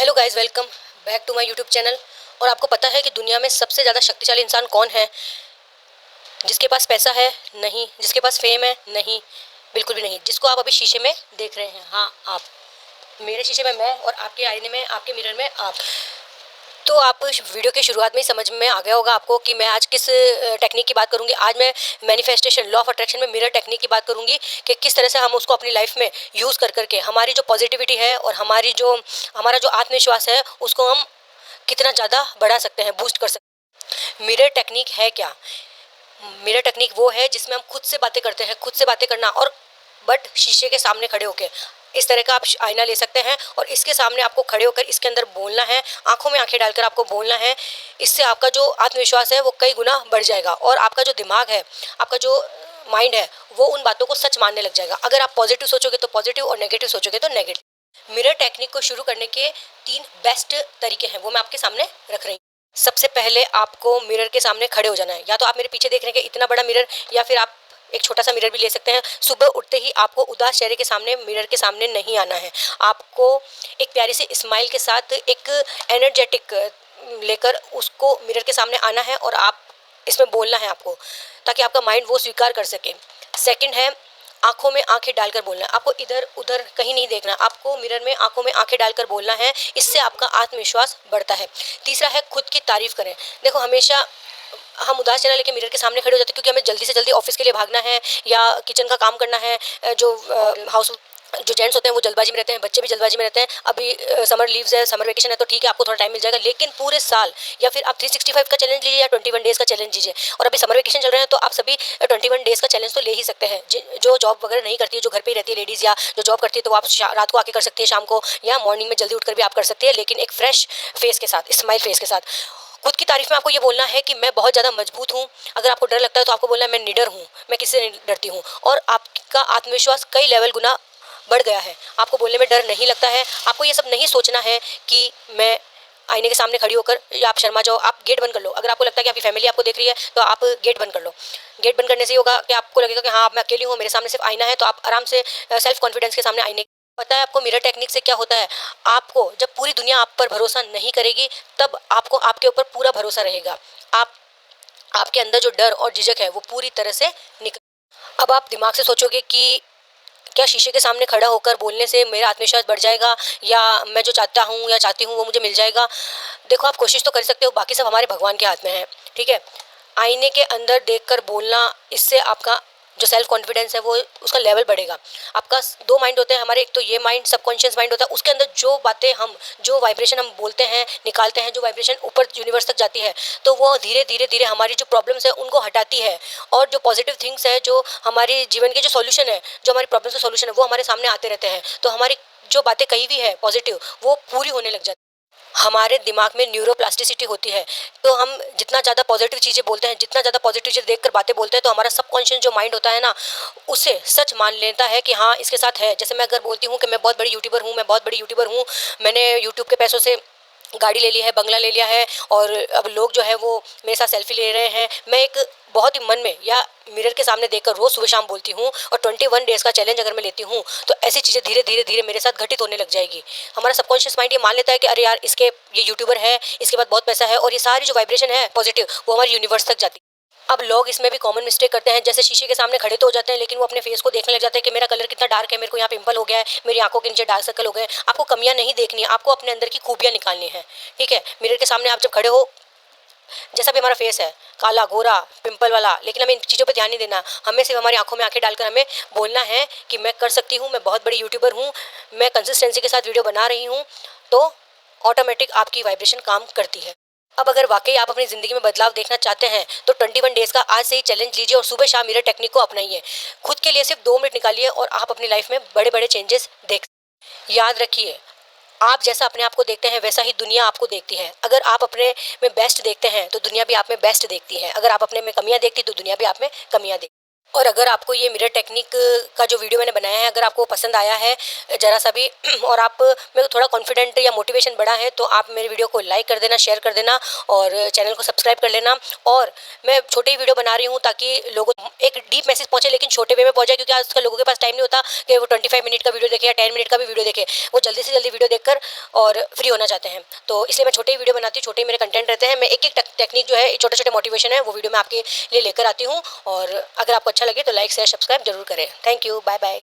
Hello guys, welcome back to my YouTube channel. और आपको पता है कि दुनिया में सबसे ज़्यादा शक्तिशाली इंसान कौन है? जिसके पास पैसा है? नहीं। जिसके पास फेम है? नहीं, बिल्कुल भी नहीं। जिसको आप अभी शीशे में देख रहे हैं, हाँ आप। मेरे शीशे में मैं, और आपके आईने में, आपके मिरर में आप। तो आप वीडियो की शुरुआत में ही समझ में आ गया होगा आपको कि मैं आज किस टेक्निक की बात करूंगी। आज मैं मैनिफेस्टेशन, लॉ ऑफ अट्रैक्शन में मिरर टेक्निक की बात करूंगी कि किस तरह से हम उसको अपनी लाइफ में यूज़ कर करके हमारी जो पॉजिटिविटी है और हमारा जो आत्मविश्वास है उसको हम कितना ज़्यादा बढ़ा सकते हैं, बूस्ट कर सकते हैं। मिरर टेक्निक है क्या? मिरर टेक्निक वो है जिसमें हम खुद से बातें करते हैं। खुद से बातें करना, और बट शीशे के सामने खड़े होकर इस तरह का आप आईना ले सकते हैं और इसके सामने आपको खड़े होकर इसके अंदर बोलना है, आंखों में आंखें डालकर आपको बोलना है। इससे आपका जो आत्मविश्वास है वो कई गुना बढ़ जाएगा और आपका जो दिमाग है, आपका जो माइंड है, वो उन बातों को सच मानने लग जाएगा। अगर आप पॉजिटिव सोचोगे तो पॉजिटिव, और नेगेटिव सोचोगे तो नेगेटिव। मिरर टेक्निक को शुरू करने के 3 बेस्ट तरीके हैं, वो मैं आपके सामने रख रही हूँ। सबसे पहले आपको मिरर के सामने खड़े हो जाना है। या तो आप मेरे पीछे देख रहे हैं कि इतना बड़ा मिरर, या फिर आप एक छोटा सा मिरर भी ले सकते हैं। सुबह उठते ही आपको उदास चेहरे के सामने, मिरर के सामने नहीं आना है। आपको एक प्यारी सी स्माइल के साथ एक एनर्जेटिक लेकर उसको मिरर के सामने आना है और आप इसमें बोलना है आपको, ताकि आपका माइंड वो स्वीकार कर सके। सेकंड है, आंखों में आंखें डालकर बोलना है। आपको इधर उधर कहीं नहीं देखना, आपको मिरर में आंखों में आंखें डालकर बोलना है। इससे आपका आत्मविश्वास बढ़ता है। तीसरा है, खुद की तारीफ करें। देखो, हमेशा हम उदास चेहरा लेके मिरर के सामने खड़े हो जाते हैं क्योंकि हमें जल्दी से जल्दी ऑफिस के लिए भागना है या किचन का काम करना है। जो जेंट्स होते हैं वो जल्दबाजी में रहते हैं, बच्चे भी जल्दबाजी में रहते हैं। अभी समर लीव्स है, समर वेकेशन है, तो ठीक है, आपको थोड़ा टाइम मिल जाएगा। लेकिन पूरे साल, या फिर आप 365 का चैलेंज लीजिए या 21 डेज़ का चैलेंज लीजिए। और अभी समर वेकेशन चल रहे हैं तो आप सभी 21 डेज़ का चैलेंज तो ले ही सकते हैं। जो जॉब वगैरह नहीं करती है, जो घर पे ही रहती है लेडीज़, या जो जॉब करती है, तो आप रात को आके कर सकती है, शाम को, या मॉर्निंग में जल्दी उठकर भी आप कर सकती है, लेकिन एक फ्रेश फेस के साथ, स्माइल फेस के साथ। खुद की तारीफ में आपको ये बोलना है कि मैं बहुत ज़्यादा मजबूत हूँ। अगर आपको डर लगता है तो आपको बोलना है मैं निडर हूँ, मैं किससे नहीं डरती हूँ। और आपका आत्मविश्वास कई लेवल गुना बढ़ गया है। आपको बोलने में डर नहीं लगता है। आपको ये सब नहीं सोचना है कि मैं आईने के सामने खड़ी होकर, या आप शर्मा जाओ। आप गेट बंद कर लो। अगर आपको लगता है कि आपकी फैमिली आपको देख रही है तो आप गेट बंद कर लो। गेट बंद करने से ये होगा कि आपको लगेगा कि हाँ, मैं अकेली हूँ, मेरे सामने सिर्फ आईना है। तो आप आराम से सेल्फ कॉन्फिडेंस के सामने आईने। पता है आपको मिरर टेक्निक से क्या होता है? आपको जब पूरी दुनिया आप पर भरोसा नहीं करेगी, तब आपको आपके ऊपर पूरा भरोसा रहेगा। आप आपके अंदर जो डर और झिझक है वो पूरी तरह से निकल। अब आप दिमाग से सोचोगे कि क्या शीशे के सामने खड़ा होकर बोलने से मेरा आत्मविश्वास बढ़ जाएगा, या मैं जो चाहता हूँ या चाहती हूँ वो मुझे मिल जाएगा? देखो, आप कोशिश तो कर सकते हो, बाकी सब हमारे भगवान के हाथ में है। ठीक है, आईने के अंदर देखकर बोलना, इससे आपका जो सेल्फ कॉन्फिडेंस है वो, उसका लेवल बढ़ेगा। आपका 2 माइंड होते हैं हमारे। एक तो ये माइंड, सबकॉन्शियस माइंड होता है, उसके अंदर जो बातें हम, जो वाइब्रेशन हम बोलते हैं, निकालते हैं, जो वाइब्रेशन ऊपर यूनिवर्स तक जाती है, तो वो धीरे धीरे धीरे हमारी जो प्रॉब्लम्स है उनको हटाती है। और जो पॉजिटिव थिंग्स है, जो हमारी जीवन के जो सॉल्यूशन है, जो हमारी प्रॉब्लम्स के सॉल्यूशन है, वो हमारे सामने आते रहते हैं। तो हमारी जो बातें कही हुई है पॉजिटिव, वो पूरी होने लग जाती है। हमारे दिमाग में न्यूरोप्लास्टिसिटी होती है। तो हम जितना ज़्यादा पॉजिटिव चीज़ें बोलते हैं, जितना ज़्यादा पॉजिटिव चीज़ें देखकर बातें बोलते हैं, तो हमारा सबकॉन्शियस जो माइंड होता है ना, उसे सच मान लेता है कि हाँ, इसके साथ है। जैसे मैं अगर बोलती हूँ कि मैं बहुत बड़ी यूट्यूबर हूँ, मैं बहुत बड़ी यूट्यूबर हूँ, मैंने यूट्यूब के पैसों से गाड़ी ले ली है, बंगला ले लिया है, और अब लोग जो है वो मेरे साथ सेल्फी ले रहे हैं। मैं एक बहुत ही मन में या मिरर के सामने देखकर रोज़ सुबह शाम बोलती हूँ, और 21 डेज़ का चैलेंज अगर मैं लेती हूँ, तो ऐसी चीज़ें धीरे धीरे धीरे मेरे साथ घटित होने लग जाएगी। हमारा सबकॉन्शियस माइंड ये मान लेता है कि अरे यार, ये यूट्यूबर है, इसके बाद बहुत पैसा है, और ये सारी जो वाइब्रेशन है पॉजिटिव, वो हमारे यूनिवर्स तक जाती है। अब लोग इसमें भी कॉमन मिस्टेक करते हैं। जैसे शीशे के सामने खड़े तो हो जाते हैं, लेकिन वो अपने फेस को देखने लग जाते हैं कि मेरा कलर कितना डार्क है, मेरे को यहाँ पिंपल हो गया है, मेरी आंखों के नीचे डार्क सर्कल हो गए। आपको कमियां नहीं देखनी है, आपको अपने अंदर की खूबियां निकालनी है। ठीक है, मिरर के सामने आप जब खड़े हो, जैसा भी हमारा फेस है, काला, गोरा, पिंपल वाला, लेकिन हमें इन चीज़ों पे ध्यान नहीं देना। हमें सिर्फ हमारी आंखों में आंखें डालकर हमें बोलना है कि मैं कर सकती हूँ, मैं बहुत बड़ी यूट्यूबर हूँ, मैं कंसिस्टेंसी के साथ वीडियो बना रही हूँ। तो ऑटोमेटिक आपकी वाइब्रेशन काम करती है। अब अगर वाकई आप अपनी ज़िंदगी में बदलाव देखना चाहते हैं तो 21 डेज़ का आज से ही चैलेंज लीजिए और सुबह शाम मिरर टेक्निक को अपनाइए। खुद के लिए सिर्फ 2 मिनट निकालिए और आप अपनी लाइफ में बड़े बड़े चेंजेस देख। याद रखिए, आप जैसा अपने आप को देखते हैं वैसा ही दुनिया आपको देखती है। अगर आप अपने में बेस्ट देखते हैं तो दुनिया भी आप में बेस्ट देखती है। अगर आप अपने में कमियां देखती तो दुनिया भी आप में कमियां देखती है। और अगर आपको ये मिरर टेक्निक का जो वीडियो मैंने बनाया है अगर आपको पसंद आया है ज़रा सा भी और आप में थोड़ा कॉन्फिडेंट या मोटिवेशन बढ़ा है तो आप मेरे वीडियो को लाइक कर देना, शेयर कर देना और चैनल को सब्सक्राइब कर लेना। और मैं छोटे ही वीडियो बना रही हूँ ताकि लोगों एक डीप मैसेज पहुँचे लेकिन छोटे वे में पहुँचे, क्योंकि आजकल लोगों के पास टाइम नहीं होता कि वो 25 मिनट का वीडियो देखे या 10 मिनट का भी वीडियो देखे। वो जल्दी से जल्दी वीडियो देखकर और फ्री होना चाहते हैं। तो इसलिए मैं छोटे ही वीडियो बनाती हूँ, छोटे ही मेरे कंटेंट रहते हैं। मैं एक एक टेक्निक जो है छोटे छोटे मोटिवेशन है वो वीडियो में आपके लिए लेकर आती हूँ। और अगर आपको अच्छा लगे तो लाइक शेयर सब्सक्राइब जरूर करें। Thank you, bye bye.